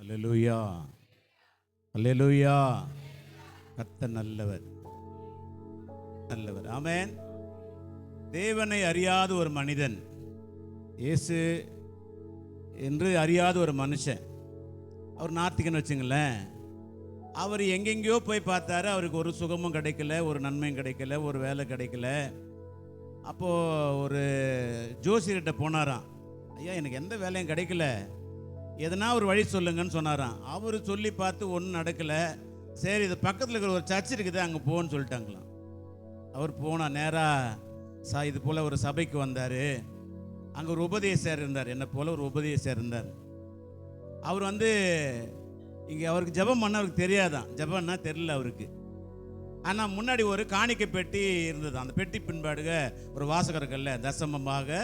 அல்லேலூயா, அல்லேலூயா. கர்த்தர் நல்லவர், நல்லவர். ஆமென். தேவனை அறியாத ஒரு மனிதன், இயேசு என்று அறியாத ஒரு மனுஷன், அவர் நாத்திகன்னு வச்சுங்களேன். அவர் எங்கெங்கேயோ போய் பார்த்தாரு, அவருக்கு ஒரு சுகமும் கிடைக்கல, ஒரு நன்மையும் கிடைக்கல, ஒரு வேலை கிடைக்கல. அப்போது ஒரு ஜோசியர்கிட்ட போனாராம். ஐயா, எனக்கு எந்த வேலையும் கிடைக்கல, எதனா ஒரு வழி சொல்லுங்கன்னு சொன்னாராம். அவர் சொல்லி பார்த்து ஒன்றும் நடக்கலை. சரி, இது பக்கத்தில் இருக்கிற ஒரு சர்ச் இருக்குது, அங்கே போன்னு சொல்லிட்டாங்களாம். அவர் போனால் நேராக இது போல் ஒரு சபைக்கு வந்தார். அங்கே ஒரு உபதேசர் இருந்தார், என்ன போல் ஒரு உபதேசர் இருந்தார். அவர் இங்கே அவருக்கு ஜெபம் பண்ண அவருக்கு தெரியாதான், ஜெபம்னா தெரியல அவருக்கு. ஆனால் முன்னாடி ஒரு காணிக்கை பெட்டி இருந்தது. அந்த பெட்டி பின்பாடுக ஒரு வாசகர்கள்ல தசமமாக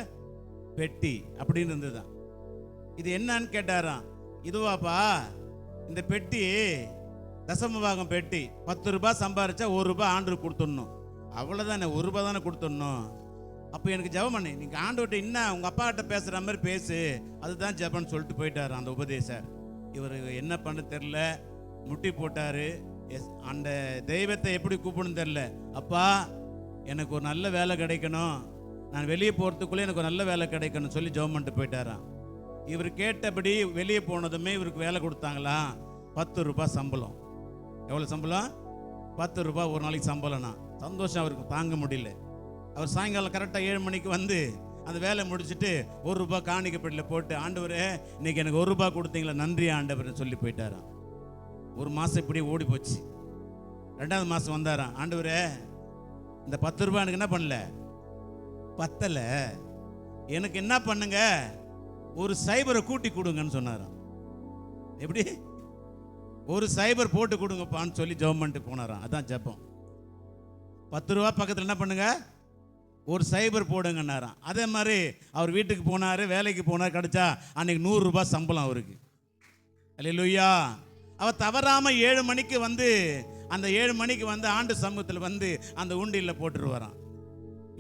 பெட்டி அப்படின்னு இருந்ததுதான். இது என்னன்னு கேட்டாராம். இதுவாப்பா, இந்த பெட்டி தசமபாகம் பெட்டி, 10 ரூபாய் சம்பாரிச்சா 1 ரூபாய் ஆண்டுக்கு கொடுத்துடணும், அவ்வளோதானே, 1 ரூபாய் தானே கொடுத்துடணும். அப்போ எனக்கு ஜெபம் பண்ணி, நீங்கள் ஆண்டவர்கிட்ட இன்னும் உங்கள் அப்பா கிட்ட பேசுகிற மாதிரி பேசு, அதுதான் ஜெபம்னு சொல்லிட்டு போயிட்டார் அந்த உபதேசர். இவர் என்ன பண்ண தெரில, முட்டி போட்டார். அந்த தெய்வத்தை எப்படி கூப்பிடணும் தெரில. அப்பா, எனக்கு ஒரு நல்ல வேலை கிடைக்கணும், நான் வெளியே போகிறதுக்குள்ளே எனக்கு ஒரு நல்ல வேலை கிடைக்கணும் சொல்லி ஜெபம் பண்ணிட்டு போயிட்டாராம். இவர் கேட்டபடி வெளியே போனதுமே இவருக்கு வேலை கொடுத்தாங்களாம். 10 ரூபாய் சம்பளம். எவ்வளோ சம்பளம்? 10 ரூபாய் ஒரு நாளைக்கு சம்பளம்னா சந்தோஷம் அவருக்கு தாங்க முடியல. அவர் சாயங்காலம் கரெக்டாக 7 மணிக்கு அந்த வேலை முடிச்சுட்டு 1 ரூபாய் காணிக்கப்பட்டியில் போட்டு, ஆண்டவரே இன்னைக்கு எனக்கு 1 ரூபாய் கொடுத்தீங்களா, நன்றி ஆண்டவர்னு சொல்லி போயிட்டாராம். ஒரு மாதம் இப்படி ஓடி போச்சு. 2வது மாதம் வந்தாராம். ஆண்டவரே, இந்த 10 ரூபாய் எனக்கு என்ன பண்ணல, பத்தலை, எனக்கு என்ன பண்ணுங்க, ஒரு சைபரை கூட்டி கொடுங்கன்னு சொன்னாராம். எப்படி? ஒரு சைபர் போட்டு கொடுங்கப்பான்னு சொல்லி ஜெபம் பண்ணிட்டு போனாராம். அதான் ஜெபம். 10 ரூபா பக்கத்தில் என்ன பண்ணுங்க, ஒரு சைபர் போடுங்கன்னாராம். அதே மாதிரி அவர் வீட்டுக்கு போனார், வேலைக்கு போனார், கிடைச்சா அன்னைக்கு 100 ரூபாய் சம்பளம் அவருக்கு. அல்லேலூயா. அவர் தவறாமல் 7 மணிக்கு அந்த 7 மணிக்கு ஆண்டு சமூகத்தில் அந்த உண்டியில் போட்டுருவாராம்.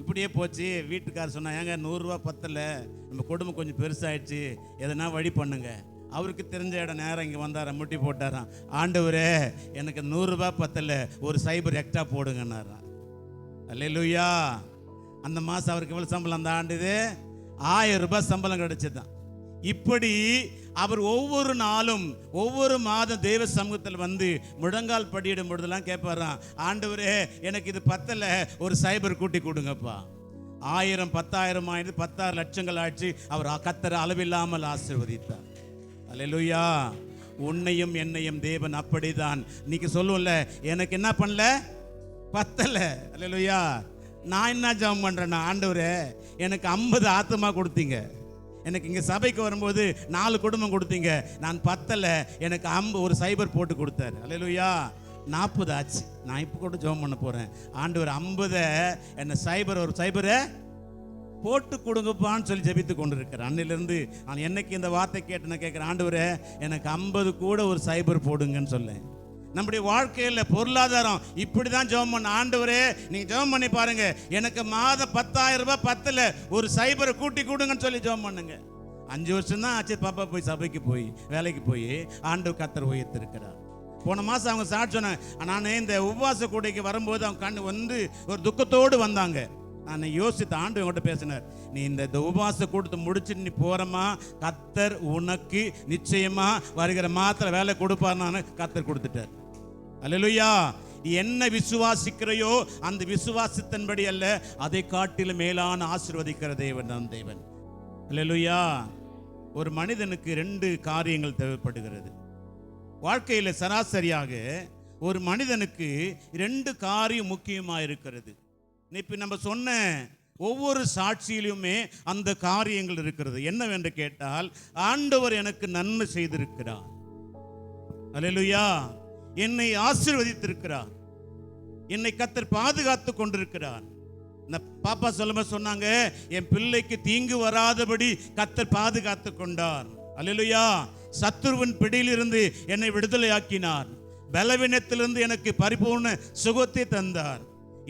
இப்படியே போச்சு. வீட்டுக்காரர் சொன்னா, ஏங்க 100 ரூபா பத்தலை, நம்ம குடும்பம் கொஞ்சம் பெருசாகிடுச்சு, எதனா வழி பண்ணுங்க. அவருக்கு தெரிஞ்ச இடம் நேரம் இங்கே வந்தாராம், முட்டி போட்டாராம். ஆண்டவரே, எனக்கு 100 ரூபாய் பத்தலை, ஒரு சைபர் எக்ஸ்ட்ரா போடுங்கன்னாராம். அல்லேலூயா. அந்த மாதம் அவருக்கு எவ்வளோ சம்பளம்? அந்த ஆண்டு 1000 ரூபாய் சம்பளம் கிடைச்சதுதான். இப்படி அவர் ஒவ்வொரு நாளும் ஒவ்வொரு மாதம் தெய்வ சமூகத்தில் முழங்கால் படியிடும் பொழுதெல்லாம் கேட்பாராம், ஆண்டவரே எனக்கு இது பத்தலை, ஒரு சைபர் கூட்டி கொடுங்கப்பா. 1000 10,000 ஆயிடுது, 16 லட்சங்கள் ஆச்சு. அவர் கர்த்தர் அளவில்லாமல் ஆசீர்வதித்தார். அல்லேலூயா. உன்னையும் என்னையும் தேவன் அப்படிதான். இன்னைக்கு சொல்லுவோம்ல, எனக்கு என்ன பண்ணல, பத்தலை. அல்லேலூயா. நான் என்ன ஜெபம் பண்றேன்னா, ஆண்டவரே எனக்கு 50 ஆத்துமா கொடுத்தீங்க, எனக்கு இங்கே சபைக்கு வரும்போது 4 குடும்பம் கொடுத்தீங்க, நான் பத்தலை, எனக்கு ஒரு சைபர் போட்டு கொடுத்தாரு. அல்லேலூயா. 40 ஆச்சு. நான் இப்போ கூட ஜெபம் பண்ண போகிறேன். ஆண்டவர் 50 என்ன ஒரு சைபரை போட்டு கொடுங்கப்பான்னு சொல்லி ஜெபித்து கொண்டு இருக்கிறேன். அன்னிலிருந்து நான் என்னைக்கு இந்த வார்த்தை கேட்டு நான் கேட்குறேன், ஆண்டவரே எனக்கு 50 கூட ஒரு சைபர் போடுங்கன்னு சொல்லேன். நம்முடைய வாழ்க்கையில் பொருளாதாரம் இப்படி தான் ஜெபம் பண்ண. ஆண்டவரே, நீங்கள் ஜெபம் பண்ணி பாருங்க, எனக்கு மாதம் 10,000 ரூபாய் பத்தலை, ஒரு சைபரை கூட்டி கொடுங்கன்னு சொல்லி ஜெபம் பண்ணுங்க. 5 வருஷம் தான் ஆச்சு பாப்பா போய் சபைக்கு போய் வேலைக்கு போய் ஆண்டவர் கர்த்தர் உயர்த்திருக்கிறார். போன மாதம் அவங்க சாட்சி சொன்னாங்க, நான் இந்த உபவாச கூடைக்கு வரும்போது அவங்க கண்ணு ஒரு துக்கத்தோடு வந்தாங்க. நான் யோசித்த ஆண்டு உங்கள்கிட்ட பேசினார், நீ இந்த உபவாச கூட்டத்தை முடிச்சுட்டு நீ போறமா, கர்த்தர் உனக்கு நிச்சயமா வருகிற மாத்திர வேலை கொடுப்பார். நான் கர்த்தர் கொடுத்துட்டார். அல்லேலூயா. என்ன விசுவாசிக்கிறையோ அந்த விசுவாசத்தின்படி அல்ல, அதை காட்டிலும் மேலான ஆசீர்வதிக்கிற தேவன் தான் தேவன். அல்லேலூயா. ஒரு மனிதனுக்கு 2 காரியங்கள் தேவைப்படுகிறது வாழ்க்கையில். சராசரியாக ஒரு மனிதனுக்கு 2 காரியம் முக்கியமாக இருக்கிறது. இப்போ நம்ம சொன்ன ஒவ்வொரு சாட்சியிலுமே அந்த காரியங்கள் இருக்கிறது. என்னவென்று கேட்டால், ஆண்டவர் எனக்கு நன்மை செய்திருக்கிறார். அல்லேலூயா. என்னை ஆசீர்வதித்திருக்கிறார், என்னை கர்த்தர் பாதுகாத்து கொண்டிருக்கிறார். இந்த பாப்பா சொன்னாங்க, என் பிள்ளைக்கு தீங்கு வராதபடி கர்த்தர் பாதுகாத்து கொண்டார். அல்லேலூயா. சத்துருவின் பிடியிலிருந்து என்னை விடுதலையாக்கினார், பலவீனத்திலிருந்து எனக்கு பரிபூர்ண சுகத்தை தந்தார்.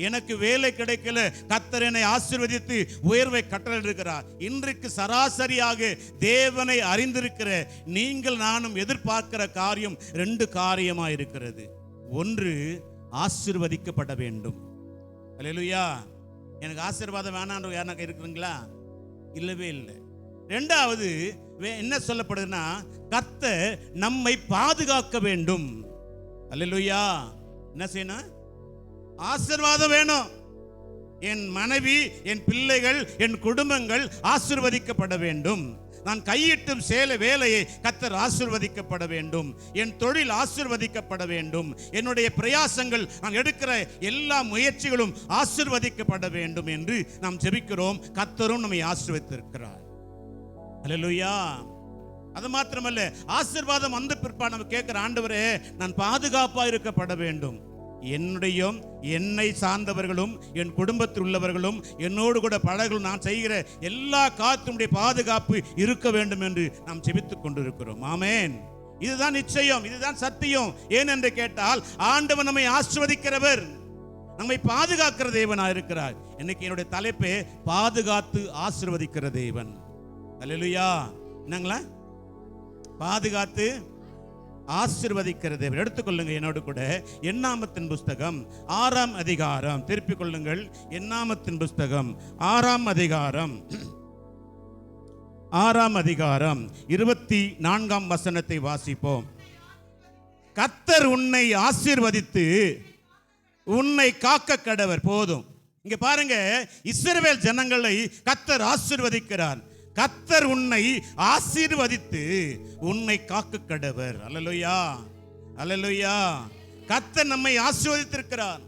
எனக்கு வேலை கிடைக்கல, கர்த்தர் என்னை ஆசீர்வதித்து உயர்வை கட்டளையிடுகிறார். இன்றைக்கு சராசரியாக தேவனை அறிந்திருக்கிற நீங்கள் நானும் எதிர்பார்க்கிற காரியம் 2 காரியமா இருக்கிறது. ஒன்று, ஆசீர்வதிக்கப்பட வேண்டும். அல்லேலூயா. எனக்கு ஆசீர்வாதம் வேணான்னு யாருனாக்க இருக்குங்களா? இல்லவே இல்லை. 2வது என்ன சொல்லப்படுதுன்னா, கர்த்தர் நம்மை பாதுகாக்க வேண்டும். அல்லேலூயா. என்ன செய்யணும்? ஆசீர்வாதம் வேணும். என் மனைவி, என் பிள்ளைகள், என் குடும்பங்கள் ஆசீர்வதிக்கப்பட வேண்டும். நான் கையிட்டும் வேலையை கர்த்தர் ஆசீர்வதிக்கப்பட வேண்டும். என் தொழில் ஆசீர்வதிக்கப்பட வேண்டும். என்னுடைய பிரயாசங்கள், நான் எடுக்கிற எல்லா முயற்சிகளும் ஆசீர்வதிக்கப்பட வேண்டும் என்று நாம் ஜெபிக்கிறோம். கர்த்தரும் நம்மை ஆசீர்வதித்திருக்கிறார். அல்லேலூயா. அது மாத்திரமல்ல, ஆசீர்வாதம் வந்த பிற்பாடு நம்ம கேட்கிற, ஆண்டவரே நான் பாதுகாப்பா இருக்கப்பட வேண்டும். என்னை சார்ந்தவர்களும் என் குடும்பத்தில் உள்ளவர்களும் என்னோடு கூட பழகும் நான் செய்கிற எல்லா காத்தினுடைய பாதுகாப்பு இருக்க வேண்டும் என்று நாம் ஜெபித்துக் கொண்டிருக்கிறோம். ஆமென். இதுதான் நிச்சயம், இதுதான் சத்தியம். ஏனென்று கேட்டால், ஆண்டவர் நம்மை ஆசீர்வதிக்கிறவர், நம்மை பாதுகாக்கிற தேவனாக இருக்கிறார். இன்னைக்கு என்னுடைய தலைப்பே பாதுகாத்து ஆசீர்வதிக்கிற தேவன். அல்லேலூயா. என்னங்களா? பாதுகாத்து ஆசீர்வதிக்கிற தேவன். எடுத்துக்கொள்ளுங்க என்னோடு கூட என்னாமத்தின் புஸ்தகம் 6ஆம் அதிகாரம். திருப்பிக் கொள்ளுங்கள். என்னாமத்தின் புஸ்தகம் 6ஆம் அதிகாரம் 24ஆம் வசனத்தை வாசிப்போம். கர்த்தர் உன்னை ஆசீர்வதித்து உன்னை காக்க கடவர். போதும். இங்க பாருங்க, இஸ்ரவேல் ஜனங்களை கர்த்தர் ஆசீர்வதிக்கிறார். கர்த்தர் உன்னை ஆசீர்வதித்து உன்னை காக்க கடவர். அல்லேலூயா, அல்லேலூயா. கர்த்தர் நம்மை ஆசீர்வதித்திருக்கிறார்.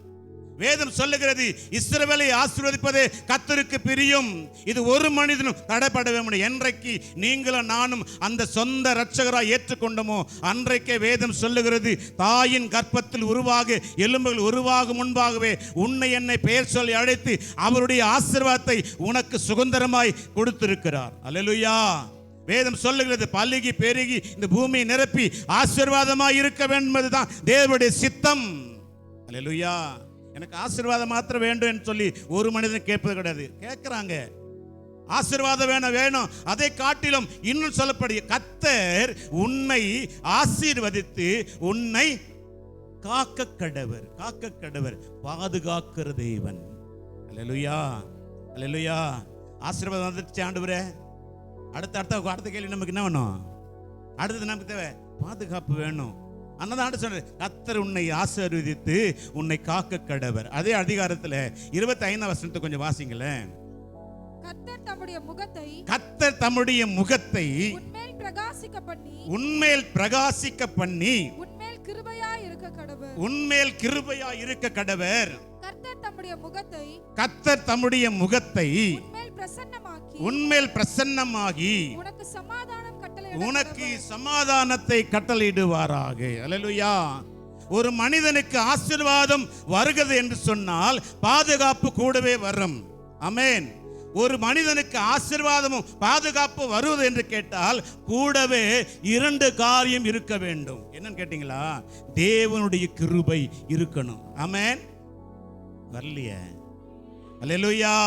வேதம் சொல்லுகிறது, இஸ்ரவேலை ஆசீர்வதிப்பதே கர்த்தருக்கு பிரியம். இது ஒரு மனிதனும் தடைபடவே முடியும். என்றைக்கு நீங்களும் நானும் அந்த சொந்த இரட்சகராய் ஏற்றுக்கொண்டோமோ அன்றைக்கே வேதம் சொல்லுகிறது, தாயின் கர்ப்பத்தில் எலும்புகள் உருவாகும் முன்பாகவே உன்னை என்னை பெயர் சொல்லி அழைத்து அவருடைய ஆசீர்வாதத்தை உனக்கு சுதந்திரமாய் கொடுத்திருக்கிறார். அல்லேலூயா. வேதம் சொல்லுகிறது, பலுகி பெருகி இந்த பூமியை நிரப்பி ஆசீர்வாதமாய் இருக்க வேண்டும் என்பதுதான் தேவனுடைய சித்தம். அல்லேலூயா. எனக்கு ஆசீர்வாதம் மாத்திரம் வேண்டும் என்று சொல்லி ஒரு மனிதன் கேட்பது கிடையாது. கேட்கிறாங்க, ஆசீர்வாதம் வேணும். அதை காட்டிலும் இன்னும் சொல்லப்படிய கர்த்தர் உன்னை ஆசீர்வதித்து உன்னை காக்க கடவர். காக்க கடவர், பாதுகாக்கிற தேவன். அல்லேலூயா, அல்லேலூயா. ஆசீர்வாதம் வந்துருச்சு ஆண்டவரே. அடுத்த கேள்வி நமக்கு என்ன வேணும்? அடுத்தது நமக்கு தேவை பாதுகாப்பு வேணும். அன்னதான் சொல்ற, கர்த்தர் உன்னை ஆசீர்வதித்து உன்னை காக்க கடவர். அதே அதிகாரத்தில் 25ஆம் வசனத்தை கொஞ்சம் வாசிங்களேன். கர்த்தர் தம்முடைய முகத்தை உன்மேல் பிரகாசிக்க பண்ணி உன்மேல் கிருபையாய் இருக்க கடவர். கர்த்தர் தம்முடைய முகத்தை உன்மேல் பிரசன்னமாகி உனக்கு சமாதானத்தை கட்டளையிடுவாராக. அல்லேலூயா. ஒரு மனிதனுக்கு ஆசீர்வாதம் வருகிறது என்று சொன்னால் பாதுகாப்பு கூடவே வரும். ஆமென். ஒரு மனிதனுக்கு ஆசீர்வாதமும் பாதுகாப்பு வருவது என்று கேட்டால் கூடவே 2 காரியம் இருக்க வேண்டும். என்னன்னு கேட்டீங்களா? தேவனுடைய கிருபை இருக்கணும். ஆமென். வரலையே. அல்லேலூயா.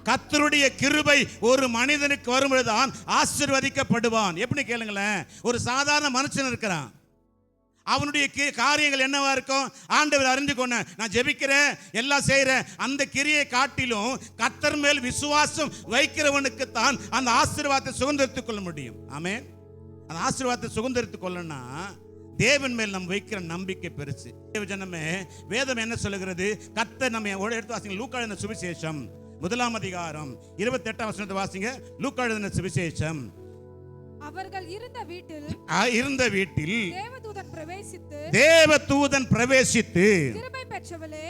கர்த்தருடைய கிருபை ஒரு மனிதனுக்கு வரும்போதுதான் ஆசீர்வதிக்கப்படுவான். எப்படி கேளுங்களேன், ஒரு சாதாரண மனுஷன் இருக்கிறான், அவனுடைய காரியங்கள் என்னவா இருக்கும்? ஆண்டவர் அறிந்து கொண்ட, நான் ஜெபிக்கிறேன், எல்லாம் செய்கிறேன், அந்த கிரியை காட்டிலும் கர்த்தர் மேல் விசுவாசம் வைக்கிறவனுக்கு தான் அந்த ஆசீர்வாதத்தை சுதந்திரித்துக் கொள்ள முடியும். ஆமென். அந்த ஆசீர்வாதத்தை சுதந்திரித்துக் கொள்ளனா தேவன் மேல் நம்ம வைக்கிற நம்பிக்கை பெருசு. தேவஜனமே, வேதம் என்ன சொல்லுகிறது? கர்த்தர் நம்ம எடுத்து வாசிங்க. லூக்கா எழுதின சுவிசேஷம் 1ஆம் அதிகாரம் 28ஆம் வசனத்தை வாசிங்க. லூக்கா எழுதின சுவிசேஷம். அவர்கள் இருந்த வீட்டில் தேவதூதன் பிரவேசித்து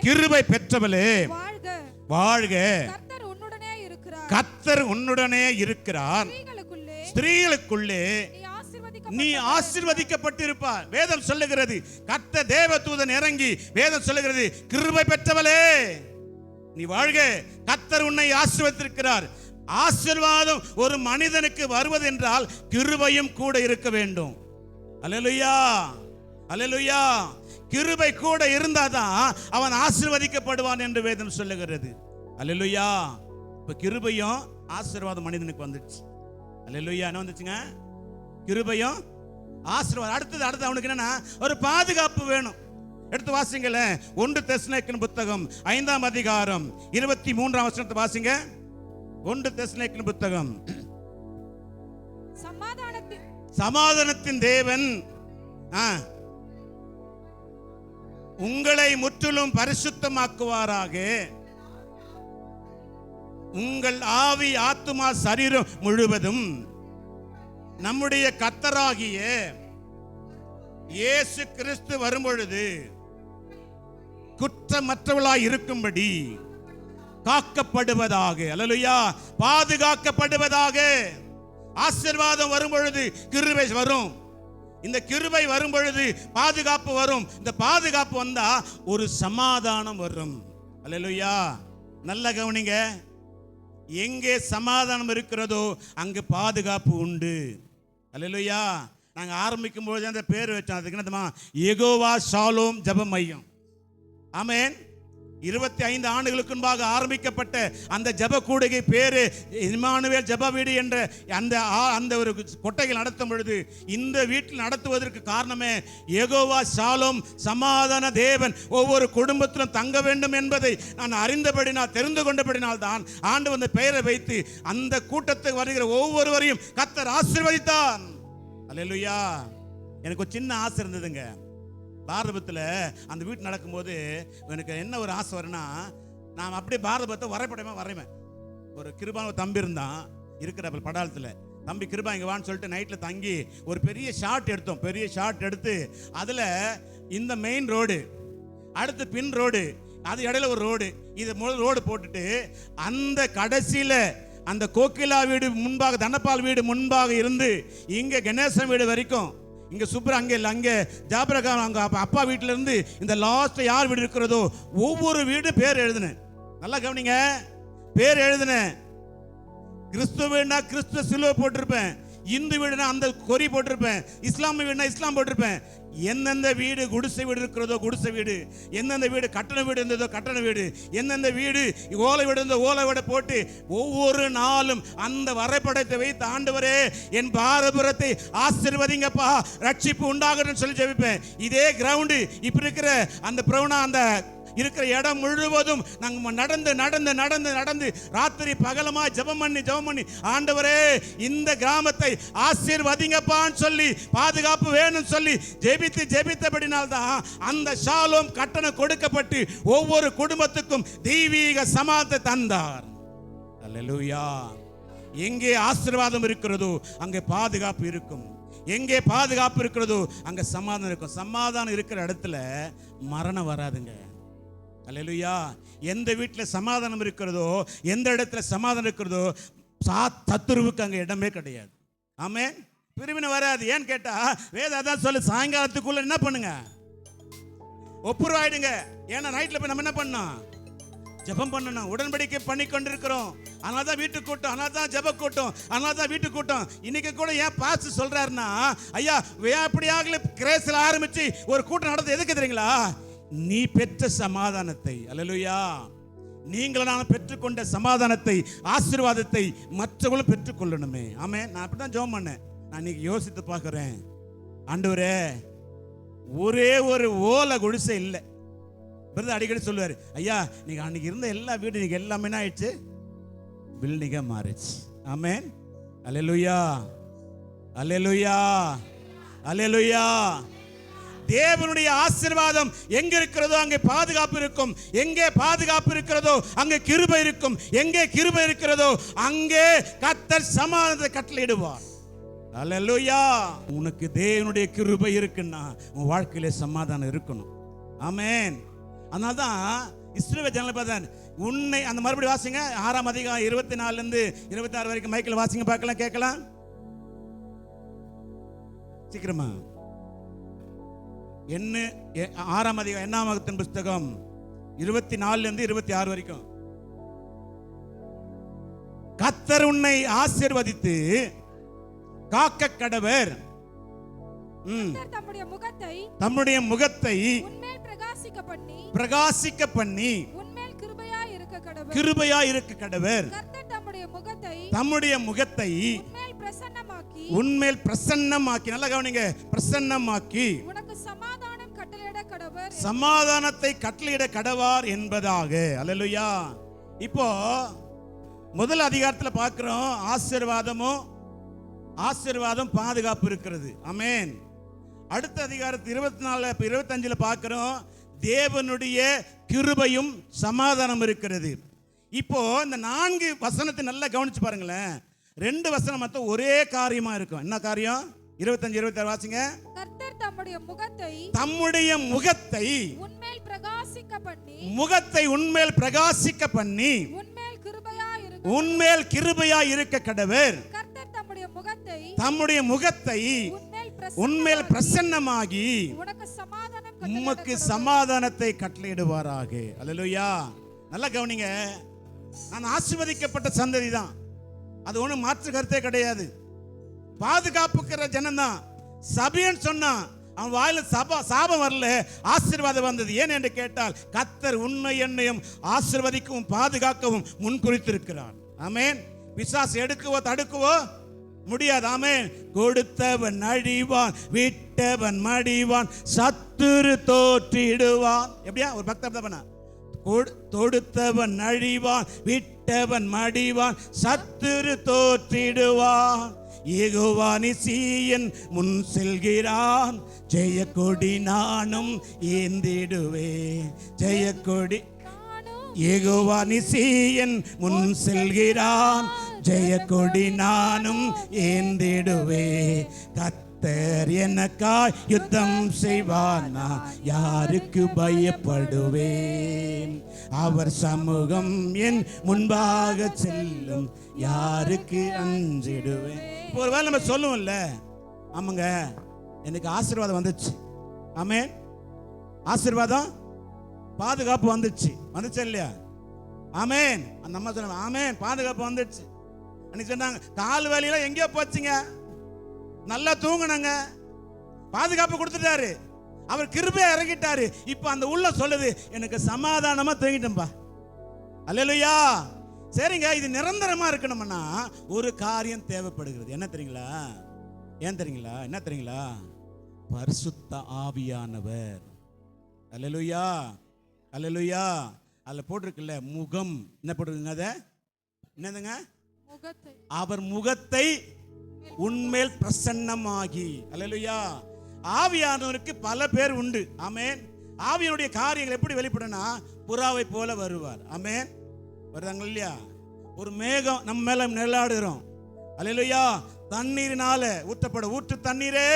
கிருபை பெற்றவளே வாழ்க, கர்த்தர் உன்னுடனே இருக்கிறார், ஸ்திரீகளுக்குள்ளே நீ ஆசீர்வதிக்கப்பட்டிருப்பார். வேதம் சொல்லுகிறது, கர்த்தர் தேவதூதன் இறங்கி வேதம் சொல்லுகிறது, கிருபை பெற்றவளே நீ வாழ்க, கர்த்தர் உன்னை ஆசீர்வதித்திருக்கிறார். ஆசீர்வாதம் ஒரு மனிதனுக்கு வருவது என்றால் கிருபையும் கூட இருக்க வேண்டும். அல்லேலூயா. அல்லேலூயா. கிருபை கூட இருந்தாதான் அவன் ஆசீர்வதிக்கப்படுவான் என்று வேதம் சொல்லுகிறது. அல்லேலூயா. இப்ப கிருபையும் ஆசீர்வாதம் மனிதனுக்கு வந்துடுச்சு. அல்லேலூயா. என்ன வந்துச்சுங்க? கிருபையும் ஆசீர்வாதம். அடுத்தது அவனுக்கு என்னன்னா ஒரு பாதுகாப்பு வேணும். எடுத்து வாசிங்களேன். 1 தெசலோனிக்கேயர் புத்தகம் 5ஆம் அதிகாரம் 23ஆம் வசனத்தை வாசிங்க. 1 தெசலோனிக்கேயர் புத்தகம். சமாதானத்தின் தேவன் உங்களை முற்றிலும் பரிசுத்தமாக்குவாராக. உங்கள் ஆவி, ஆத்துமா, சரீரம் முழுவதும் நம்முடைய கர்த்தராகிய இயேசு கிறிஸ்து வரும்பொழுது குற்றமற்றவளாய் இருக்கும்படி காக்கப்படுவதாக. அல்லேலூயா. பாதுகாக்கப்படுவதாக. ஆசீர்வாதம் வரும் பொழுது கிருபை வரும். இந்த கிருபை வரும் பொழுது பாதுகாப்பு வரும். இந்த பாதுகாப்பு வந்தா ஒரு சமாதானம் வரும். அல்லேலூயா. நல்ல கவனிங்க. எங்கே சமாதானம் இருக்கிறதோ அங்கு பாதுகாப்பு உண்டு. அல்லேலூயா. நாங்க ஆரம்பிக்கும் பொழுது அந்த பேர் வச்சோம். அதுக்கு என்னதுமா? யெகோவா ஷாலோம் ஜெப மையம். ஆமென். 25 ஆண்டுகளுக்கு முன்பாக ஆரம்பிக்கப்பட்ட அந்த ஜெப கூடுகை பேரு இம்மானுவேல் ஜெப வீடு என்ற அந்த ஒரு கொட்டைகள் நடத்தும் பொழுது இந்த வீட்டில் நடத்துவதற்கு காரணமே யெகோவா ஷாலோம், சமாதான தேவன் ஒவ்வொரு குடும்பத்திலும் தங்க வேண்டும் என்பதை நான் அறிந்தபடினால், தெரிந்து கொண்டபடினால் தான் ஆண்டு அந்த பெயரை வைத்து அந்த கூட்டத்துக்கு வருகிற ஒவ்வொருவரையும் கர்த்தர் ஆசீர்வதித்தார். அல்லேலூயா. எனக்கு ஒரு சின்ன ஆசை இருந்ததுங்க. பாரதத்தில் அந்த வீட்டு நடக்கும்போது எனக்கு என்ன ஒரு ஆசை வரும்னா, நான் அப்படியே பாரதத்தை வரைபடமாக வரைவேன். ஒரு கிருபான ஒரு தம்பி இருந்தான் இருக்கிற படாலத்தில். தம்பி கிருபா இங்கே வான்னு சொல்லிட்டு நைட்டில் தங்கி ஒரு பெரிய ஷாட் எடுத்தோம். பெரிய ஷாட் எடுத்து அதில் இந்த மெயின் ரோடு, அடுத்து பின் ரோடு, அது இடையில ஒரு ரோடு, இது முதல் ரோடு போட்டுட்டு அந்த கடைசியில் அந்த கோகிலா வீடு முன்பாக, தனபால் வீடு முன்பாக இருந்து இங்கே கணேசன் வீடு வரைக்கும், இங்கே சுப்ரா அங்கே இல்லை, அங்கே ஜாபரகான் அங்கே அப்பா வீட்டில் இருந்து இந்த லாஸ்ட் யார் வீடு இருக்கிறதோ ஒவ்வொரு வீடு பேர் எழுதுனேன். நல்லா கவனிங்க. பேர் எழுதுனேன். கிறிஸ்துவ வீடுனா கிறிஸ்துவ சிலுவை போட்டிருப்பேன். இந்து வீடுனா அந்த கொரி போட்டிருப்பேன். இஸ்லாமிய வீடுனா இஸ்லாம் போட்டிருப்பேன். எந்தெந்த வீடு குடிசை வீடு இருக்கிறதோ குடிசை வீடு, எந்தெந்த வீடு கட்டண வீடு இருந்ததோ கட்டண வீடு, எந்தெந்த வீடு ஓலை வீடு இருந்தோ ஓலை வீடு போட்டு ஒவ்வொரு நாளும் அந்த வரைபடத்தை வைத்து, ஆண்டவரே என் பாரபுரத்தை ஆசீர்வதிங்கப்பா, ரட்சிப்பு உண்டாகணும்னு சொல்லி ஜெபிப்பேன். இதே கிரவுண்டு இப்ப இருக்கிற அந்த பிரவுனா அந்த இருக்கிற இடம் முழுவதும் நாங்கள் நடந்து நடந்து நடந்து நடந்து ராத்திரி பகலமா ஜெபம் பண்ணி ஆண்டவரே இந்த கிராமத்தை ஆசீர்வதிங்கப்பான்னு சொல்லி, பாதுகாப்பு வேணும்னு சொல்லி ஜெபித்தபடினால்தான் அந்த ஷாலோம் கட்டணம் கொடுக்கப்பட்டு ஒவ்வொரு குடும்பத்துக்கும் தெய்வீக சமாதானத்தை தந்தார். அல்லேலூயா. எங்கே ஆசீர்வாதம் இருக்கிறதோ அங்கே பாதுகாப்பு இருக்கும். எங்கே பாதுகாப்பு இருக்கிறதோ அங்கே சமாதானம் இருக்கும். சமாதானம் இருக்கிற இடத்துல மரணம் வராதுங்க. அல்லேலூயா. எந்த வீட்டில் சமாதானம் இருக்கிறதோ, எந்த இடத்துல சமாதானம் இருக்கிறதோ, சத்துருவுக்கு அங்கே இடமே கிடையாது. ஆமென். பிரிவினை வராது. ஏன்னு கேட்டா வேத அதான் சொல்லு, சாயங்காலத்துக்குள்ள என்ன பண்ணுங்க, ஒப்புரவாயிடுங்க. ஏன்னா நைட்ல போய் நம்ம என்ன பண்ணோம், ஜெபம் பண்ணணும். உடன்படிக்கை பண்ணி கொண்டிருக்கிறோம். அதனால தான் வீட்டு கூட்டம், அதனால தான் ஜெப கூட்டம், அதனால தான் வீட்டு கூட்டம். இன்னைக்கு கூட ஏன் பாஸ்டர் சொல்றாருன்னா, ஐயா எப்படியாக கிரேஸ்ல ஆரம்பிச்சு ஒரு கூட்டம் நடந்து எதுக்கு தெரியுங்களா? நீ பெற்ற சமாதானத்தை, அல்லேலூயா, நீங்கள் நான் பெற்றுக்கொண்ட சமாதானத்தை, ஆசீர்வாதத்தை மற்றவர்களும் பெற்றுக்கொள்ளணுமே. ஆமே. நான் அப்படிதான் ஜெபம் பண்ணேன். நான் இன்னைக்கு யோசித்து பார்க்கிறேன், ஆண்டவரே ஒரே ஒரு ஓலை குடிசை இல்லை. பிரதர் அடிக்கடி சொல்லுவார், ஐயா நீங்க அன்னைக்கு இருந்த எல்லா வீடு இன்னைக்கு எல்லாமே என்ன ஆயிடுச்சு, பில்டிங்கா மாறிடுச்சு. ஆமென். அல்லேலூயா, அல்லேலூயா, அல்லேலூயா. தேவனுடைய ஆசீர்வாதம் எங்க இருக்கிறதோ அங்கே பாதுகாப்பு இருக்கும். எங்கே பாதுகாப்பு இருக்கிறதோ அங்கே கிருபை இருக்கும். எங்கே கிருபை இருக்கிறதோ அங்கே கர்த்தர் சமாதானத்தை கட்டளையிடுவார். அல்லேலூயா. உனக்கு தேவனுடைய கிருபை இருக்குன்னா உன் வாழ்க்கையில சமாதானம் இருக்கணும். ஆமென். அதனால்தான் இஸ்ரவேல் ஜனங்களை பார்த்தான். உன்னை அந்த மறுபடியும் வாசிங்க 6ஆம் அதிகாரம் 24 இருந்து 26 வரைக்கும் மைக்கில் வாசிங்க, பார்க்கலாம், கேட்கலாம். சீக்கிரமா. என்ன 6ஆம் அதிகாரம் என்னாமத்தின் புஸ்தகம் 24 இருந்து 26 வரைக்கும். கர்த்தர் உன்னை ஆசீர்வதித்து காக்க கடவர், கர்த்தர் தம்முடைய முகத்தை உன்மேல் பிரகாசிக்க பண்ணி உன்மேல் கிருபையாய் இருக்க கடவர். கிருபையாய் இருக்க கடவர். கர்த்தர் தம்முடைய முகத்தை உன்மேல் பிரசன்னமாக்கி, நல்லா கவனிங்க, பிரசன்னமாக்கி உனக்கு சமாதானம் கட்டளையிட கடவர், சமாதானத்தை கட்டளையிட கடவார் என்பதாக. அல்லேலூயா. இப்போ முதல் அதிகாரத்தில் பார்க்கிறோம், ஆசீர்வாதம் பாதுகாப்பு இருக்கிறது. ஆமென். அடுத்த அதிகாரத்தில் 24 25 பார்க்கிறோம், தேவனுடைய கிருபையும் சமாதானம் இருக்கிறது. இப்போ இந்த 4 வசனத்தை நல்லா கவனிச்சு பாருங்களேன். 2 வசனம் மொத்தம் ஒரே காரியமா இருக்கும். என்ன காரியம்? 25 26 வாசிங்க. கர்த்தர் தம்முடைய முகத்தை உன்மேல் பிரகாசிக்க பண்ணி, முகத்தை உன்மேல் பிரகாசிக்க பண்ணி உன்மேல் கிருபையாய் இருக்க கடவர். கர்த்தர் தம்முடைய முகத்தை உன்மேல் பிரசன்னமாகி உமக்கு சமாதானத்தை கட்டளையிடுவாராக. அல்லேலூயா. நல்லா கவனிங்க, நான் ஆசீர்வதிக்கப்பட்ட சந்ததி தான், அது ஒன்றும் மாற்று கருத்தே கிடையாது. பாதுகாப்புக்கிற ஜனம் தான். சபியன்னு சொன்னா அவன் வாயில சாபம் வரல, ஆசீர்வாதம் வந்தது. ஏன் என்று கேட்டால் கர்த்தர் உன்னை என்னையும் ஆசீர்வதிக்கவும் பாதுகாக்கவும் முன் குறித்திருக்கிறார். ஆமென். பிசாசு எடுக்கவோ தடுக்கவோ முடியாது. ஆமென். கொடுத்தவன் அழிவான், விட்டவன் மடிவான், சத்துரு தோற்றிடுவான். எப்படியா ஒரு பக்தர் பண்ண, தொடுத்தவன் அழிவான், விட்டவன் மடிவான், சத்துரு தோற்றிடுவான். யெகோவா நிசியன் முன் செல்கிறான், ஜெயக்கொடி நானும் ஏந்திடுவேன். ஜெயக்கொடி யெகோவா நிசியன் முன் செல்கிறான், ஜெயக்கொடி நானும் ஏந்திடுவேன். கர்த்தர் எனக்காய் யுத்தம் செய்வார், நான் யாருக்கு பயப்படுவேன்? அவர் சமூகம் என் முன்பாக செல்லும், யாருக்கு அஞ்சிடுவேன்? ஒருவேளை நம்ம சொல்லுவோம்ல, ஆமாங்க எனக்கு ஆசீர்வாதம் வந்துச்சு, ஆமென், ஆசீர்வாதம் பாதுகாப்பு வந்துச்சு இல்லையா? ஆமென். அந்த அம்மா சொன்னாங்க, ஆமென், பாதுகாப்பு வந்துச்சு. அன்னைக்கு சொன்னாங்க, கால் வலியில எங்கேயோ போச்சுங்க, நல்லா தூங்குனாங்க, பாதுகாப்பு கொடுத்துட்டாரு, அவர் கிருபையா இறங்கிட்டாரு. இப்ப அந்த உள்ள சொல்லுது, எனக்கு சமாதானமா தூங்கிட்டேன்பா. அல்லேலூயா. சரிங்க, இது நிரந்தரமா இருக்கணும்னா ஒரு காரியம் தேவைப்படுகிறது. என்ன தெரியுங்களா? ஏன் தெரியுங்களா? என்ன தெரியுங்களா? பரிசுத்த ஆவியானவர். அல்லேலூயா, அல்லேலூயா. அதுல போட்டிருக்குல்ல முகம், என்ன போட்டிருக்குங்க? அது என்னதுங்க? அவர் முகத்தை உன்மேல் பிரசன்னமாகி. அல்லேலூயா. ஆவியானவருக்கு பல பேர் உண்டு. ஆமென். ஆவியானுடைய காரியங்கள் எப்படி வெளிப்படுனா, புறாவை போல வருவார். ஆமென். வருதாங்க இல்லையா? ஒரு மேகம் நம்ம மேல நிழலாடுகிறோம். அல்லேலூயா. தண்ணீரினால ஊற்று தண்ணீரே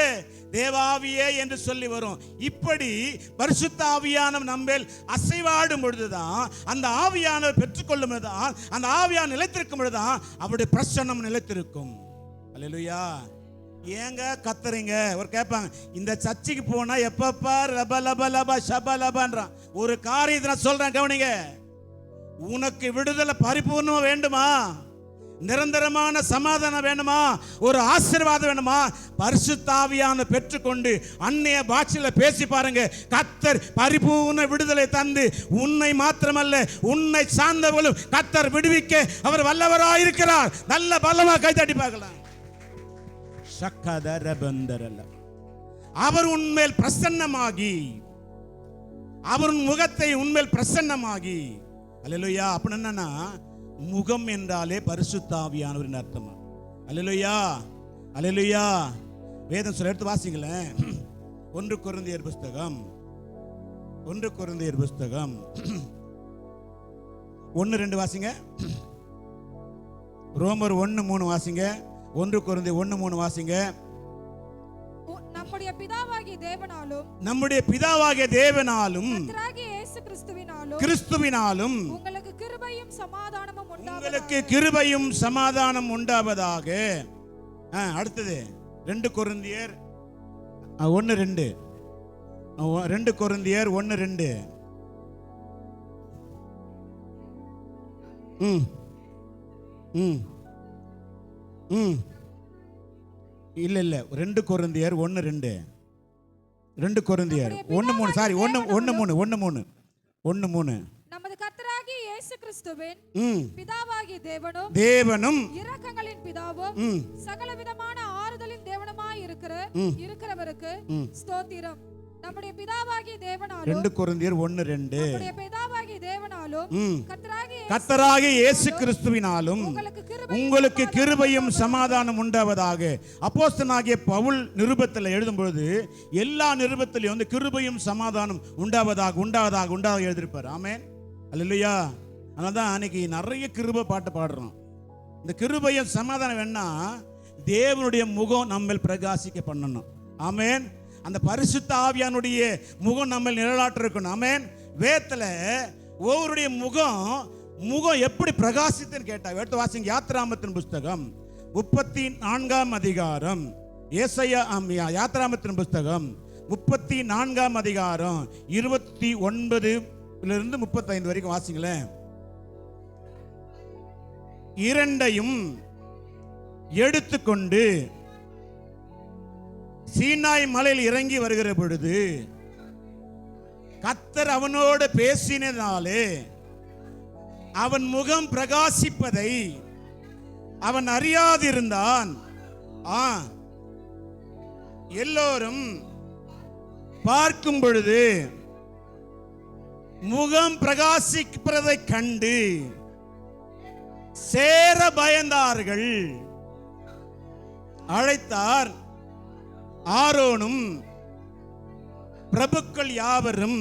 தேவாவியே என்று சொல்லி வரும். இப்படி பரிசுத்த ஆவியானவர் நம்மேல் அசைவாடும் பொழுதுதான், அந்த ஆவியானவர் பெற்றுக்கொள்ளும் பொழுதுதான், அந்த ஆவியானவர் நிலைத்திருக்கும் பொழுதுதான் அவருடைய பிரசன்னம் நிலைத்திருக்கும். அல்லேலூயா. ஏங்க கத்துறீங்க? ஒரு கேட்பாங்க, இந்த சர்ச்சுக்கு போனா எப்பப்பா லப லப லப ஷப லபன்றான். ஒரு காரியத்தை நான் சொல்றேன், கவனிங்க. உனக்கு விடுதலை பரிபூர்ணமா வேண்டுமா? நிரந்தரமான சமாதானம் வேணுமா? ஒரு ஆசீர்வாதம் வேணுமா? பரிசுத்த ஆவியானவரை பெற்றுக்கொண்டு அந்நிய பாஷையில பேசி பாருங்க. கர்த்தர் பரிபூர்ண விடுதலை தந்து உன்னை மாத்திரமல்ல, உன்னை சார்ந்தவர்களும் கர்த்தர் விடுவிக்க அவர் வல்லவராக இருக்கிறார். நல்ல பலமா கைத்தட்டி பார்க்கலாம். அவர் உன்மேல் பிரசன்னமாகி, அவர் முகத்தை உன்மேல் பிரசன்னமாகி. அல்லேலூயா. அப்படி என்னன்னா, முகம் என்றாலே பரிசுத்த ஆவியானவர் அர்த்தமா. அல்லேலூயா, அல்லேலூயா. வேதம் சொல்ல எடுத்து வாசிங்களேன். 1 கொரிந்தியர் புஸ்தகம் 1:2 வாசிங்க. ரோமர் 1:3 வாசிங்க. 1 கொரிந்தியர் 1:3 வாசிங்க. நம்முடைய பிதாவாகிய தேவனாலும் கிறிஸ்துவினாலும் உங்களுக்கு கிருபையும் சமாதானம் உண்டாவதாக. அடுத்தது 2 கொரிந்தியர் 1:2. 2 கொரிந்தியர் 1:2. இல்ல 2 கொரிந்தியர் 1:2. 2 கொரிந்தியர் 1:3 சாரி 1:3 நமது கர்த்தராகிய இயேசு கிறிஸ்துவின் பிதாவாகிய தேவனும் இரக்கங்களின் பிதாவும் சகலவிதமான ஆறுதலின் தேவனுமாய் இருக்கிறவருக்கு ஸ்தோத்திரம். நம்முடைய பிதாவாகிய தேவனாலும் 2 கொரிந்தியர் 1:2 நம்முடைய பிதாவாகிய தேவனாலும் கர்த்தராகிய இயேசு கிறிஸ்துவினாலும் உங்களுக்கு கிருபையும் சமாதானம் உண்டாவதாக. அப்போஸ்தலனாகிய பவுல் நிருபத்தில் எழுதும் பொழுது எல்லா நிருபத்திலையும் வந்து கிருபையும் சமாதானம் உண்டாவதாக எழுதியிருப்பார். ஆமென், அல்லேலூயா. அதனால தான் அன்னைக்கு நிறைய கிருபை பாட்டு பாடுறோம். இந்த கிருபையும் சமாதானம் வேணா தேவனுடைய முகம் நம்ம பிரகாசிக்க பண்ணணும். ஆமென். அந்த பரிசுத்த ஆவியானுடைய முகம் நம்ம நிழலாற்ற இருக்கணும். ஆமென். வேதத்துல ஒவ்வொருடைய முகம் எப்படி பிரகாசித்துன்னு கேட்டா எடுத்து வாசிங்க. யாத்திராமத்தின் புஸ்தகம் 34ஆம் அதிகாரம். யாத்திராமத்தின் புஸ்தகம் 34ஆம் அதிகாரம் 29 35 வரைக்கும் வாசிங்களேன். இரண்டையும் எடுத்துக்கொண்டு சீனாய் மலையில் இறங்கி வருகிற பொழுது கர்த்தர் அவனோடு பேசினதாலே அவன் முகம் பிரகாசிப்பதை அவன் அறியாதிருந்தான். எல்லோரும் பார்க்கும் பொழுது முகம் பிரகாசிப்பதை கண்டு சேர பயந்தார்கள். அழைத்தார். ஆரோனும் பிரபுக்கள் யாவரும்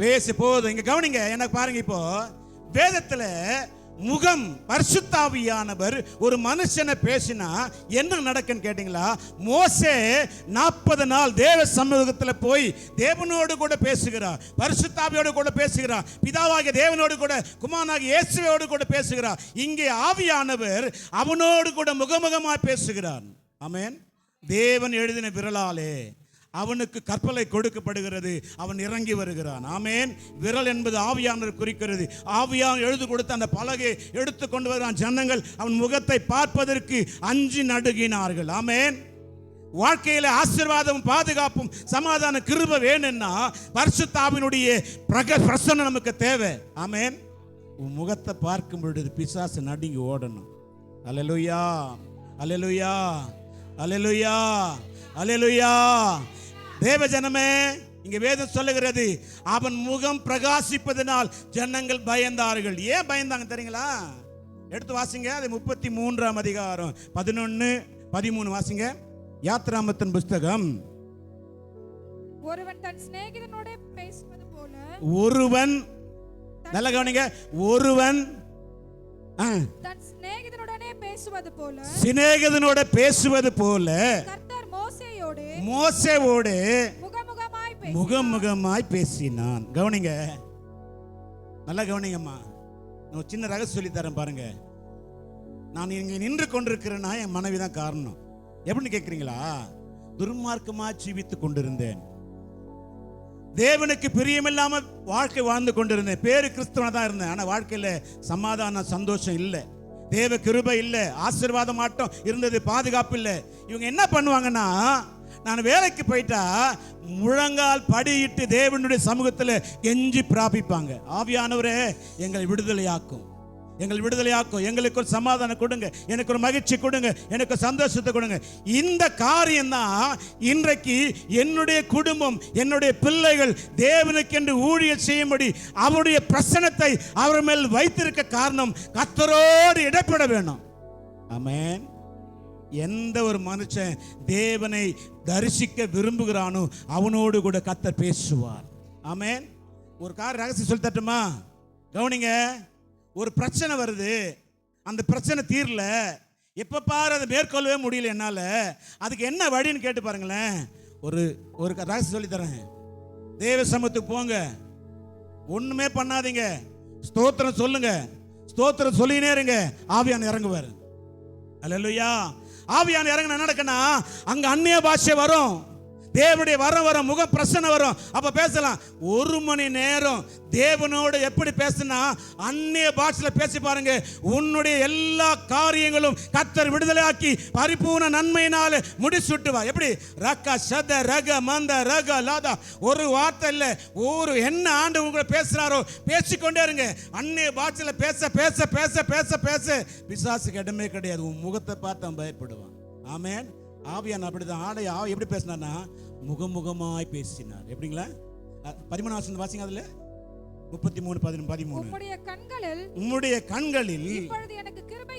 பேசி போதும். இங்க கவனிங்க, எனக்கு பாருங்க. இப்போ வேதத்துல முகம் பரிசுத்தாவியானவர் ஒரு மனுஷனை பேசினா என்ன நடக்குன்னு கேட்டீங்களா? மோசே 40 நாள் தேவ சமூகத்தில் போய் தேவனோடு கூட பேசுகிறார், பரிசுத்தாவியோடு கூட பேசுகிறார், பிதாவாகிய தேவனோடு கூட குமாரனாகிய இயேசுவோடு கூட பேசுகிறார். இங்கே ஆவியானவர் அவனோடு கூட முகமுகமாய் பேசுகிறார். ஆமென். தேவன் எழுதின விரலாலே அவனுக்கு கற்பலை கொடுக்கப்படுகிறது. அவன் இறங்கி வருகிறான். ஆமென். விரல் என்பது ஆவியானவர் குறிக்கிறது. ஆவியானவர் எழுதி கொடுத்த அந்த பலகை எடுத்துக்கொண்டு வருகிறான். ஜனங்கள் அவன் முகத்தை பார்ப்பதற்கு அஞ்சி நடுங்கினார்கள். ஆமென். வாழ்க்கையில ஆசீர்வாதமும் பாதுகாப்பும் சமாதான கிருபை வேணும்னா பரிசுத்தாவினுடைய பிரசன்னம் நமக்கு தேவை. ஆமென். உன் முகத்தை பார்க்கும் பொழுது பிசாசு நடுங்கி ஓடணும். அல்லேலூயா, அல்லேலூயா, அல்லேலூயா, அல்லேலூயா. தேவ ஜனமே, இங்க வேதம் சொல்லுகிறது அவன் முகம் பிரகாசிப்பதனால் ஜனங்கள் பயந்தார்கள். ஏன் பயந்தாங்க தெரியுங்களா? எடுத்து வாசிங்க. அது 33ஆம் அதிகாரம் 11 13 வாசிங்க. யாத்திராமத்தின் புஸ்தகம். ஒருவன் தன் சிநேகிதனோட பேசுவது போல நல்ல கவனிங்க. ஒருவன் தன் சிநேகிதனுடனே பேசுவது போல கர்த்தர் மோசேயோடு முகமுகமாய் பேசினான். கவனிங்க, நல்லா கவனிங்கம்மா. நான் சின்ன ரகசியம் சொல்லி தரேன் பாருங்க. நான் இங்க நின்று கொண்டிருக்கிறேன்னா என் மனைவி தான் காரணம். எப்படின்னு கேட்குறீங்களா? துர்மார்க்கமா ஜீவித்துக் கொண்டிருந்தேன். தேவனுக்கு பிரியமில்லாம வாழ்க்கை வாழ்ந்து கொண்டிருந்தேன். பேரு கிறிஸ்தவனா தான் இருந்தேன். ஆனா வாழ்க்கையில சமாதானம் சந்தோஷம் இல்லை, தேவ கிருபை இல்லை, ஆசீர்வாதம் மாட்டம் இருந்தது, பாதுகாப்பு இல்லை. இவங்க என்ன பண்ணுவாங்கன்னா, நான் வேலைக்கு போயிட்டா முழங்கால் படியிட்டு தேவனுடைய சமூகத்தில் கெஞ்சி பிராபிப்பாங்க. ஆவியானவரே எங்களை விடுதலையாக்கும், எங்களுக்கு ஒரு சமாதானம் கொடுங்க, எனக்கு ஒரு மகிழ்ச்சி கொடுங்க, எனக்கு சந்தோஷத்தை கொடுங்க. இந்த காரியம் தான் இன்றைக்கு என்னுடைய குடும்பம், என்னுடைய பிள்ளைகள் தேவனுக்கு என்று ஊழியம் செய்யும்படி அவருடைய பிரசன்னத்தை அவர் மேல் வைத்திருக்க காரணம். கர்த்தரோடு இடைப்பட வேணும். ஆமென். எந்த ஒரு மனுஷன் தேவனை தரிசிக்க விரும்புகிறானோ அவனோடு கூட கர்த்தர் பேசுவார். ஆமென். ஒரு ரகசியம் சொல்லி தட்டுமா? கவனிங்க. ஒரு பிரச்சனை வருது, அந்த பிரச்சனை தீரல, எப்ப பாரு அதை மேற்கொள்ளவே முடியல என்னால, அதுக்கு என்ன வழின்னு கேட்டு பாருங்களேன். ஒரு ரகசியம் சொல்லி தரேன். தேவ சமூகத்துக்கு போங்க, ஒண்ணுமே பண்ணாதீங்க, ஸ்தோத்திரம் சொல்லுங்க, ஸ்தோத்திரம் சொல்லினே இருங்க, ஆவியானவர் இறங்குவார். அல்லேலூயா. ஆவியானவர் இறங்கினா நடக்கனா அங்க அந்நிய பாஷை வரும், தேவனுடைய வர முகம் பிரசன்னம் வரும். அப்ப பேசலாம். 1 மணி நேரம் தேவனோடு எப்படி பேசினா அந்நிய பாஷையில பேசி பாருங்க. உன்னுடைய எல்லா காரியங்களும் கர்த்தர் விடுதலையாக்கி பரிபூர்ண நன்மையினால முடிச்சுட்டுவா. எப்படி ரக்க சத ரக மந்த ரக லாதா. ஒரு வார்த்தை இல்ல, ஒரு என்ன ஆண்டு உங்களை பேசுறாரோ பேசிக்கொண்டே இருங்க. அந்நிய பாஷையில பேச பேச பேச பேச பேச பிசாசுக்கு இடமே கிடையாது. உன் முகத்தை பார்த்து அவன் பயப்படுவான். ஆமென். ஆவியான் அப்படிதான். எப்படி பேசினார்னா முகமுகமாய் பேசினார். எப்படிங்களா? 13 வாசிங்க. அதுல 33:13 உம்முடைய கண்களில் இப்பொழுது எனக்கு கிருபை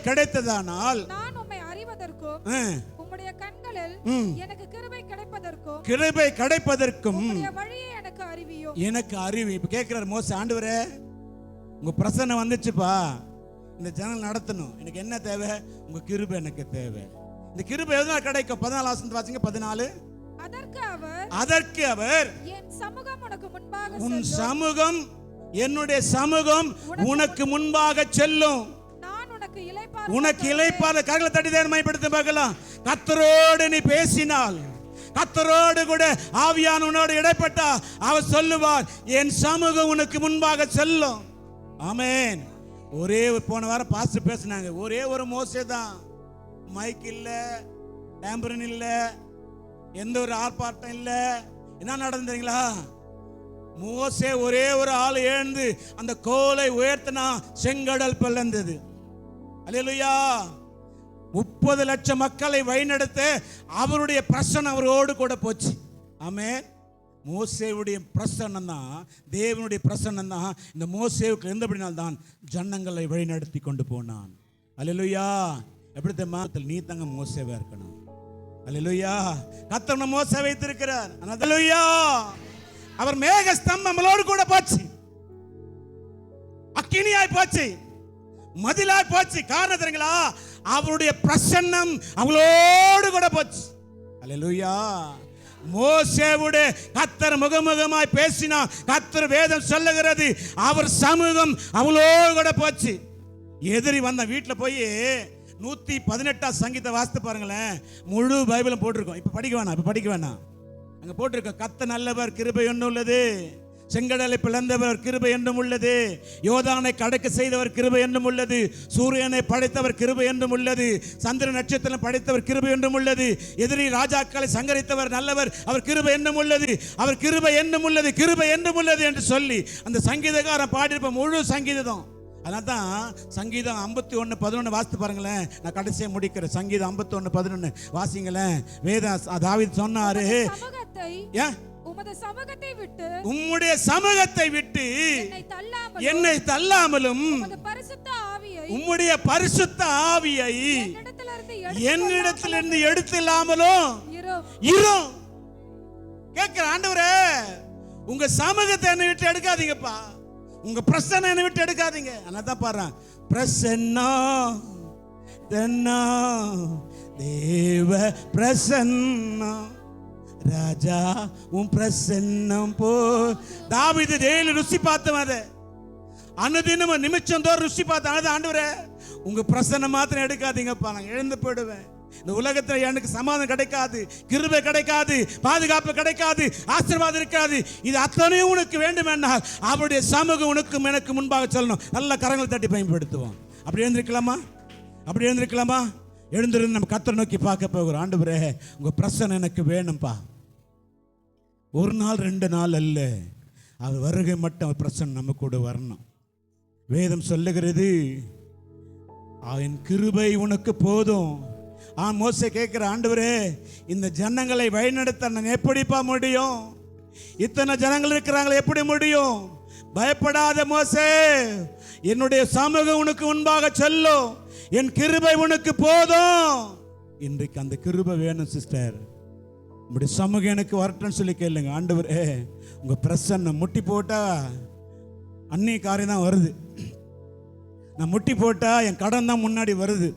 கிடைத்ததானால் நான் உம்மை அறிவதற்கும் உம்முடைய கண்களில் எனக்கு கிருபை கிடைப்பதற்கும் உம்முடைய வழியை எனக்கு அறிவி. இப்ப கேக்குறார் மோசே, ஆண்டவரே உங்க பிரசன்னம் வந்துச்சுப்பா, இந்த ஜனங்கள் நடத்தணும், எனக்கு என்ன தேவை? உங்க கிருபை எனக்கு தேவை. இந்த கிருபை எதுனா கிடைக்கும்? 14 வாசிங்க. 14. அதற்கு அவர் என் சமூகம் உனக்கு முன்பாக உன் சமூகம் என்னுடைய சமூகம் உனக்கு முன்பாக செல்லும். நான் உனக்கு இளைப்பாற கரங்களை தட்டி தேர்மைப்படுத்த பார்க்கலாம். கர்த்தரோடு நீ பேசினால், கர்த்தரோடு கூட ஆவியானவனோடு இடைப்பட்டா அவர் சொல்லுவார், என் சமூகம் உனக்கு முன்பாக செல்லும். ஆமென். ஒரே போன வாரம் பாஸ்டர் பேசினாங்க. ஒரே ஒரு மோசே தான். மைக் இல்ல, டேம்பரின் இல்ல, எந்த ஒரு ஆர்ப்பாட்டம் இல்ல. என்ன நடந்தீங்களா? மோசே ஒரே ஒரு ஆள் எழுந்து அந்த கோலை உயர்த்தினா செங்கடல் பிளந்தது. அல்லேலூயா. 30 லட்சம் மக்களை வழிநடத்த அவருடைய பிரசன்னம் அவரோடு கூட போச்சு. ஆமென். மோசேவுடைய பிரசன்னம் தான், தேவனுடைய பிரசன்னம் தான் இந்த மோசேவுக்கு இருந்தபடினால் தான் ஜனங்களை வழிநடத்தி கொண்டு போனான். அல்லேலூயா. எப்படி தெரியுமா? நீ தாங்க மோசேவா இருக்கணும். அல்லேலூயா. கர்த்தர் மோசே வைத்திருக்கிறார். அல்லேலூயா. அவர் மேக ஸ்தம்பம் நம்மளோடு கூட போச்சு, அக்கினியாய் போச்சு, மதிலாய் போச்சு. காரணம் தெரியுங்களா? அவருடைய பிரசன்னம் அவளோடு கூட போச்சு. அல்லேலூயா. மோசேவுடைய கர்த்தர் முகமுகமாய் பேசினா, கர்த்தர் வேதம் சொல்லுகிறது அவர் சமூகம் அவளோடு கூட போச்சு. எதிரி வந்த வீட்டில் போய் 118 சங்கீதம் வாசித்து பாருங்களேன். முழு பைபிளும் போட்டிருக்கோம். இப்ப படிக்க வேணாம். அங்க போட்டிருக்கோம், கர்த்தர் நல்லவர், கிருபை என்னும் உள்ளது. செங்கடலை பிளந்தவர், கிருபை என்னும் உள்ளது. யோர்தானை கடக்க செய்தவர், கிருபை என்னும் உள்ளது. சூரியனை படைத்தவர், கிருபை என்னும் உள்ளது. சந்திர நட்சத்திரம் படைத்தவர், கிருபை என்னும் உள்ளது. எதிரி ராஜாக்களை சங்கரித்தவர் நல்லவர், அவர் கிருபை என்னும் உள்ளது. அவர் கிருபை என்னும் உள்ளது, கிருபை என்னும் உள்ளது என்று சொல்லி அந்த சங்கீதக்காரன் பாடியிருப்ப முழு சங்கீதம். அதனால தான் சங்கீதம் 51:11 வாசித்து பாருங்களேன். நான் கடைசியாக முடிக்கிறேன். சங்கீதம் 51:11 வாசிங்களேன். வேதம் தாவீது சொன்னாரு, உம்முடைய சமூகத்தை விட்டு என்னை தள்ளாமலும் உம்முடைய பரிசுத்த ஆவியை என்னிடத்திலிருந்து எடுத்தில்லாமலும் இரும். கேட்கிற ஆண்டவரே, உங்க சமூகத்தை என்னை விட்டு எடுக்காதீங்கப்பா, உங்க பிரசன்னம் என்னை விட்டு எடுக்காதீங்க. அதான் பாரு, பிரசன்னம் தேவ பிரசன்னம் ராஜா உன் பிரசன்னம் போ. தாவீது டெய்லி ருசி பார்த்தவன். அதை அனுதினம் நிமிஷம் தோறும் ருசி பார்த்தேன். ஆண்டவரே உங்க பிரசன்னம் மாத்திரம் எடுக்காதீங்கப்பா, நான் எழுந்து போயிடுவேன். இந்த உலகத்தில் எனக்கு சமாதானம் கிடைக்காது, கிருபை கிடைக்காது, பாதுகாப்பு கிடைக்காது, ஆசீர்வாதம் இருக்காது. இது அத்தனையும் உனக்கு வேண்டும் என்றால் அவருடைய சமூகம் உனக்கு எனக்கு முன்பாக சொல்லணும். நல்ல கரங்களை தட்டி பயன்படுத்துவோம். அப்படி எழுந்திருக்கலாமா? எழுந்திருந்து நம்ம கர்த்தரை நோக்கி பார்க்க போகிறோம். ஆண்டவரே உங்க பிரசன்னம் எனக்கு வேணும்பா. 1 நாள் 2 நாள் அல்ல, அவர் வருகை மட்டும் அவர் பிரசன்னம் நம்ம கூட வரணும். வேதம் சொல்லுகிறது, என் கிருபை உனக்கு போதும். மோசே கேட்கிற, ஆண்டவரே இந்த ஜனங்களை வழிநடத்த நான் எப்படிப்பா முடியும்? இத்தனை ஜனங்கள் இருக்கிறாங்களே, எப்படி முடியும்? பயப்படாத மோசே, என்னுடைய சமூகம் உனக்கு முன்பாக செல்லும், என் கிருபை உனக்கு போதும். இன்றைக்கு அந்த கிருபை வேணும் சிஸ்டர். உங்களுடைய சமூகம் எனக்கு வரட்டும்னு சொல்லி கேளுங்க. ஆண்டவரே உங்க பிரசன்னம் முட்டி போட்டா அந்நிய காரியம் தான் வருது. நான் முட்டி போட்டா என் கடன் தான் முன்னாடி வருது.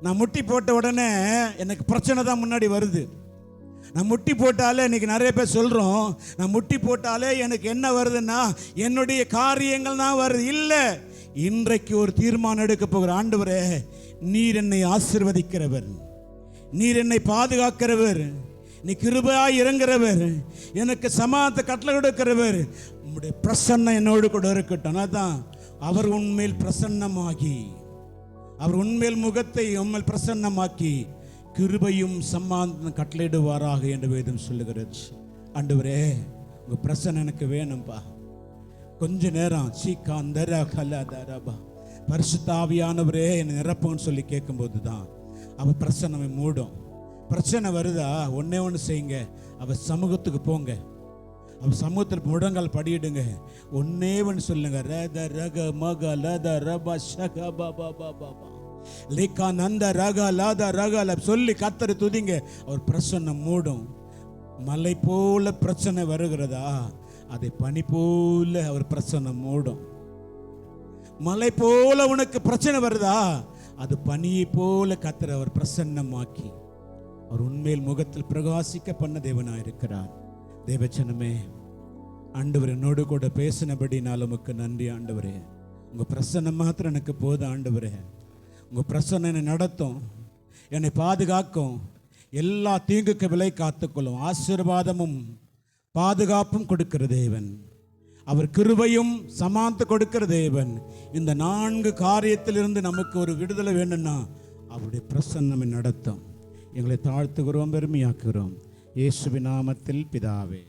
நான் முட்டி போட்ட உடனே எனக்கு பிரச்சனை தான் முன்னாடி வருது. நான் முட்டி போட்டாலே இன்னைக்கு நிறைய பேர் சொல்கிறோம், நான் முட்டி போட்டாலே எனக்கு என்ன வருதுன்னா என்னுடைய காரியங்கள் தான் வருது. இல்லை, இன்றைக்கு ஒரு தீர்மானம் எடுக்க போகிற. ஆண்டவரே நீர் என்னை ஆசீர்வதிக்கிறவர், நீர் என்னை பாதுகாக்கிறவர், நீ கிருபையாய் இறங்குறவர், எனக்கு சமாதானத்தை கட்டளை கொடுக்கிறவர், உம்முடைய பிரசன்னம் என்னோடு கூட இருக்கட்டும். அதான் அவர் உண்மையில் பிரசன்னமாகி, அவர் உண்மையில் முகத்தை உண்மையில் பிரசன்னமாக்கி கிருபையும் சமாதானம் கட்டளையிடுவாராக என்று வேதம் சொல்லுகிறது. ஆண்டவரே, உங்க பிரசன்னம் எனக்கு வேணும்பா. கொஞ்ச நேரம் சீக்காந்தர கலதரபா பரிசுத்த ஆவியானவரே என்னை நிரப்புன்னு சொல்லி கேட்கும்போது தான் அவர் பிரசன்னமை மூடும். பிரச்சனை வருதா, ஒன்னே ஒன்று செய்யுங்க, அவர் சமூகத்துக்கு போங்க, அவர் சமூகத்தில் முழங்கால் படியிடுங்க, ஒன்னே ஒன்று சொல்லுங்க, ரத ரக மக லத ரப ஷக பாபா பாபா லேக்கா நந்த ரக லாத ரக சொல்லி கத்தரை துதிங்க, அவர் பிரசன்னம் மூடும். மலை போல பிரச்சனை வருகிறதா, அதை பனி போல அவர் பிரசன்னம் மூடும். மலை போல உனக்கு பிரச்சனை வருதா, அது பனியை போல கத்தரை அவர் பிரசன்னமாக்கி அவர் உண்மையில் முகத்தில் பிரகாசிக்க பண்ண தேவனாயிருக்கிறார். தேவச்சனமே, ஆண்டவர் என்னோடு கூட பேசினபடி நான் உமக்கு நன்றி ஆண்டவரே. உங்க பிரசன்னம் மாத்திரம் எனக்கு போதும் ஆண்டவரே. உங்க பிரசன்னம் என்னை நடத்தும், என்னை பாதுகாக்கும், எல்லா தீங்குக்கு விலை காத்துக்கொள்ளும், ஆசீர்வாதமும் பாதுகாப்பும் கொடுக்கிற தேவன், அவர் கிருபையும் சமானத்தை கொடுக்கிற தேவன். இந்த 4 காரியத்திலிருந்து நமக்கு ஒரு விடுதலை வேணும்னா அவருடைய பிரசன்னமை நடத்தும். எங்களை தாழ்த்துகிறோம், பெருமையாக்குகிறோம். இயேசுவின் நாமத்தில் பிதாவே.